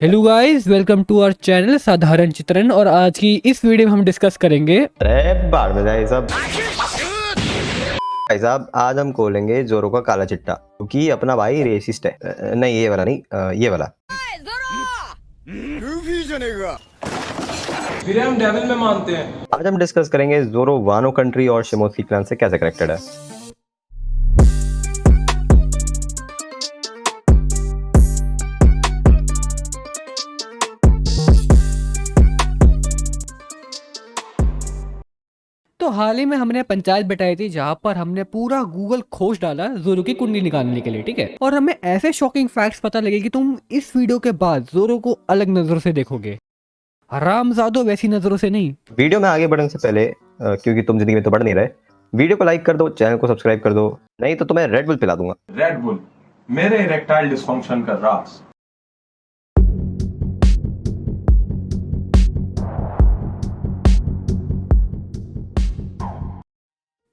Hello guys, welcome to our channel Sadharan Chitran. और आज की इस वीडियो में हम डिस्कस करेंगे। अरे बाढ़ में जाए सब भाई साहब। आज हम खोलेंगे जोरो का काला चिट्टा, क्योंकि अपना भाई रेसिस्ट है। नहीं ये वाला नहीं, ये वाला। फिर हम डेविल में मानते हैं। आज हम डिस्कस करेंगे जोरो वानो कंट्री और शिमोत्सुकी क्लैन से कैसे कनेक्टेड है। तो हाल ही में हमने पंचायत बैठाई थी जहां पर हमने पूरा गूगल खोज डाला जोरो की कुंडली निकालने के लिए, ठीक है। और हमें ऐसे शॉकिंग फैक्ट्स पता लगे कि तुम इस वीडियो के बाद जोरो को अलग नजरों से देखोगे। हरामजादो वैसी नजरों से नहीं। वीडियो में आगे बढ़ने से पहले क्योंकि तुम जिंदगी में तो बढ़ नहीं रहे, वीडियो को लाइक कर दो, चैनल को सब्सक्राइब कर दो, नहीं तो तुम्हें रेड बुल पिला दूंगा। रेड बुल मेरे इरेक्टाइल डिस्फंक्शन का राज।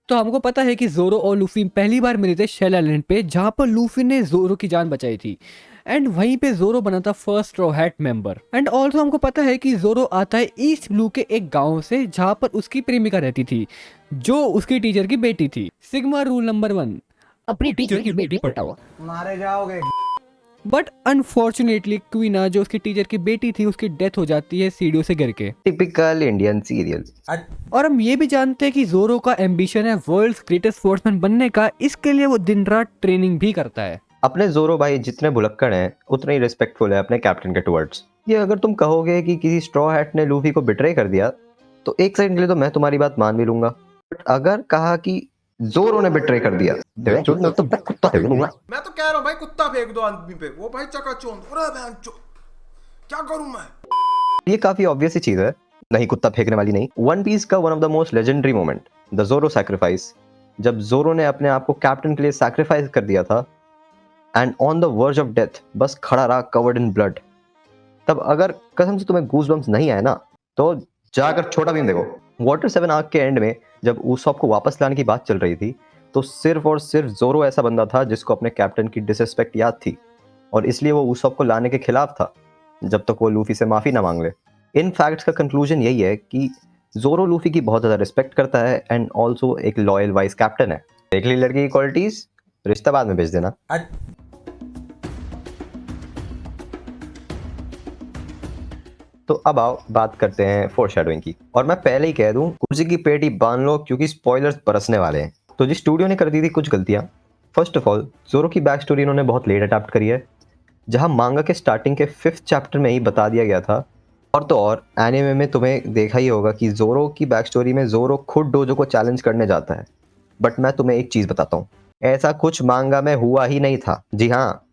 तो हमको पता है कि जोरो और लूफी पहली बार मिले थे शेल आइलैंड पे, जहां पर लूफी ने जोरो की जान बचाई थी। एंड वहीं पे जोरो बना था first straw hat member. And also हमको पता है कि जोरो आता है ईस्ट ब्लू के एक गांव से, जहां पर उसकी प्रेमिका रहती थी, जो उसकी टीचर की बेटी थी। सिग्मा रूल नंबर 1, अपनी टीचर की बेटी पटाओ। मारे जाओगे। बट अनफॉर्चुनेटली क्वीना, जो उसकी टीचर की बेटी थी, उसकी डेथ हो जाती है सीढ़ियों से गिर के। Typical Indian serial. और हम ये भी जानते हैं कि जोरो का एम्बिशन है वर्ल्ड्स ग्रेटेस्ट स्पोर्ट्समैन बनने का। इसके लिए वो दिन रात ट्रेनिंग भी करता है। अपने जोरो भाई जितने भुलक्कड़ हैं उतने ही रिस्पेक्टफुल है अपने कैप्टन के टुवर्ड्स। ये अगर तुम कहोगे कि किसी स्ट्रॉ हैट ने लूफी को बिट्रे कर दिया, तो एक सेकंड के लिए तो मैं तुम्हारी बात मान भी लूंगा। बट अगर कहा कि जोरो ने बिट्रे कर दिया, मैं तो कह रहा हूँ भाई, कुत्ता फेंक दो आदमी पे। वो भाई चकाचौंध, अरे बहनचोद, क्या करूं मैं। ये काफी ऑब्वियस ही चीज है, नहीं कुत्ता फेंकने वाली नहीं। वन पीस का one of the most legendary moment, the जोरो सैक्रिफाइस, जब जोरो ने अपने आप को कैप्टन के लिए सैक्रिफाइस कर दिया था and on the verge of death बस खड़ा रहा कवर्ड इन ब्लड। तब अगर कसम से तुम्हें गूज बम्स नहीं आए ना, तो जाकर छोटा भीम देखो। वाटर 7 आर्क के एंड में जब उसॉप को वापस लाने की बात चल रही थी, तो सिर्फ और सिर्फ जोरो ऐसा बंदा था जिसको अपने कैप्टन की डिसरिस्पेक्ट याद थी, और इसलिए वो उसॉप को लाने के खिलाफ था जब तक वो लूफी से माफी ना मांग ले। इन फैक्ट्स का कंक्लूजन यही है कि जोरो लूफी की बहुत ज्यादा रिस्पेक्ट करता है एंड ऑल्सो एक लॉयल वाइस कैप्टन है। देख ली लड़की की क्वालिटीज, रिश्ता बाद में भेज देना। तो अब आओ बात करते हैं फोरशैडोइंग की। और मैं पहले ही कह दूं, कुर्सी की पेटी बांध लो क्योंकि स्पॉयलर्स बरसने वाले हैं। तो जिस स्टूडियो ने कर दी थी कुछ गलतियां। फर्स्ट ऑफ ऑल, जोरो की बैक स्टोरी इन्होंने बहुत लेट अडैप्ट करी है, जहां मांगा के स्टार्टिंग के 5th चैप्टर में ही बता दिया गया था। और तो और एनिमे में तुम्हें देखा ही होगा कि जोरो की बैक स्टोरी में जोरो खुद डोजो को चैलेंज करने जाता है। बट मैं तुम्हें एक चीज बताता हूँ, ऐसा कुछ मांगा में हुआ ही नहीं था। जी हाँ,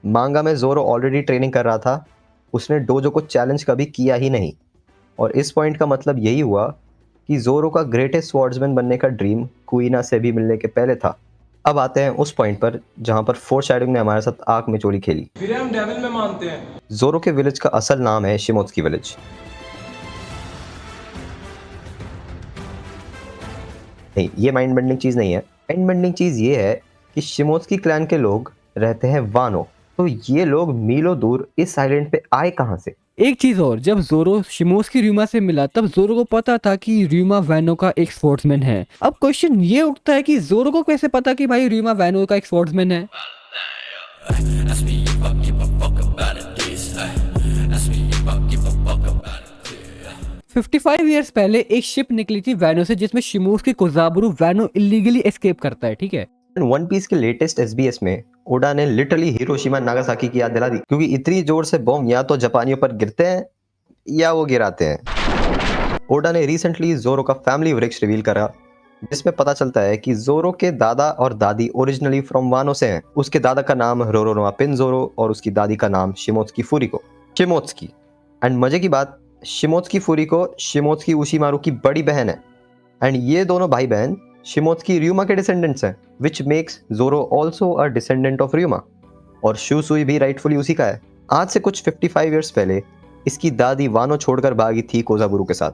मांगा में जोरो ऑलरेडी ट्रेनिंग कर रहा था, उसने डोजो को चैलेंज कभी किया ही नहीं। और इस पॉइंट का मतलब यही हुआ कि जोरो का ग्रेटेस्ट स्वॉर्ड्समैन बनने का ड्रीम कुइना से भी मिलने के पहले था। अब आते हैं उस पॉइंट पर जहां पर फोरशैडोइंग ने हमारे साथ आंख में चोरी खेली। फिर हम डेविल में मानते हैं। जोरो के विलेज का असल नाम है शिमोत्सुकी विलेज। नहीं, ये माइंड बेंडिंग चीज नहीं है। माइंड बेंडिंग चीज ये है कि शिमोत्सुकी क्लैन के लोग रहते हैं वानो। तो ये लोग मीलों दूर इस आइलैंड पे आए कहां से? एक चीज और, जब जोरो शिमोत्सुकी र्यूमा से मिला तब जोरो को पता था कि र्यूमा वैनो का एक स्पोर्ट्समैन है। अब क्वेश्चन ये उठता है कि जोरो को कैसे पता कि भाई र्यूमा वैनो का एक स्पोर्ट्समैन है। 55 ईयर्स पहले एक शिप निकली थी वैनो से, जिसमें शिमोत्सुकी कोज़ाबुरु वैनो इलीगली एस्केप करता है, ठीक है। वन पीस के लेटेस्ट एसबीएस में ओडा ने लिटरली हिरोशिमा नागासाकी की याद दिला दी, क्योंकि इतनी जोर से बॉम्ब या तो जापानियों पर गिरते हैं या वो गिराते हैं। ओडा ने रिसेंटली जोरो का फैमिली वृक्ष रिवील करा, जिसमें पता चलता है कि जोरो के दादा और दादी ओरिजिनली फ्रॉम वानो से हैं। उसके दादा का नाम रोरोनोआ पिनजोरो और उसकी दादी का नाम शिमोत्सुकी फुरिको। शिमोत्सुकी, एंड मजे की बात, शिमोत्सुकी फुरिको शिमोत्सुकी उशिमारू की बड़ी बहन है। एंड ये दोनों भाई बहन शिमोत्सुकी र्यूमा के डिसेंडेंट्स हैं, विच मेक्स जोरो ऑल्सो अ डिसेंडेंट ऑफ र्यूमा। और शुसुई भी राइटफुली उसी का है। आज से कुछ 55 ईयर्स पहले इसकी दादी वानो छोड़कर भागी थी कोज़ाबुरु के साथ।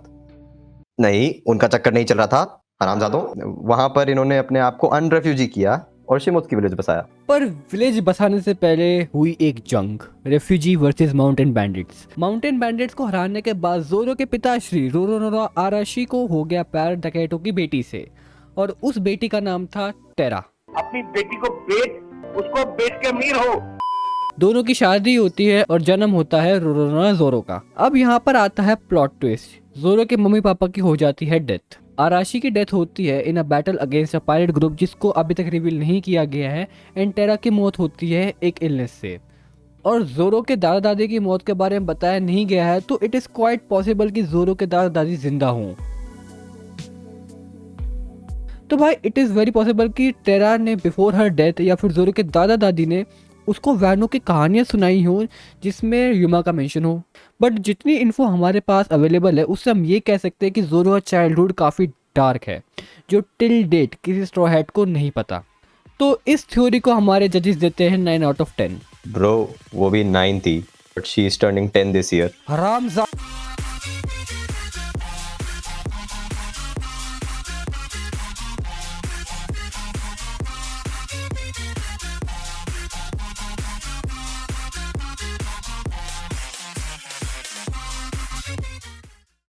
नहीं, उनका चक्कर नहीं चल रहा था हरामजादों। वहां पर इन्होंने अपने आप को अनरेफ्यूजी किया और शिमोत की विलेज बसाया। पर विलेज बसाने से पहले हुई एक जंग, refugee versus mountain bandits. Mountain bandits को हराने के बाद जोरो के पिताश्री रोरोनोरा आराशी को हो गया प्यार डकैतों की बेटी से, और उस बेटी का नाम था टेरा। अपनी बेटी को बेच, उसको बेच के अमीर हो। दोनों की शादी होती है और जन्म होता है रोरोनोरा जोरो का। अब यहाँ पर आता है प्लॉट ट्विस्ट। जोरो के मम्मी पापा की हो जाती है डेथ। आराशी की डेथ होती है in a battle against a pirate group जिसको अभी तक रिवील नहीं किया गया है। एंड टेरा की मौत होती है एक इलनेस से। और जोरो के दादा दादी की मौत के बारे में बताया नहीं गया है, तो इट इज क्वाइट पॉसिबल कि जोरो के दादा दादी जिंदा हों। तो भाई इट इज वेरी पॉसिबल कि टेरा ने बिफोर हर डेथ या फिर जोरो के दादा दादी ने उसको वैनो की कहानियां सुनाई हो जिसमें युमा का मेंशन हो। बट जितनी इन्फो हमारे पास अवेलेबल है उससे हम ये कह सकते हैं कि जोरो का चाइल्डहुड काफ़ी डार्क है, जो टिल डेट किसी स्ट्रॉ हैट को नहीं पता। तो इस थ्योरी को हमारे जजेस देते हैं 9 out of 10। ब्रो वो भी 9 थी, but she is turning 10 this year. हरामजादा।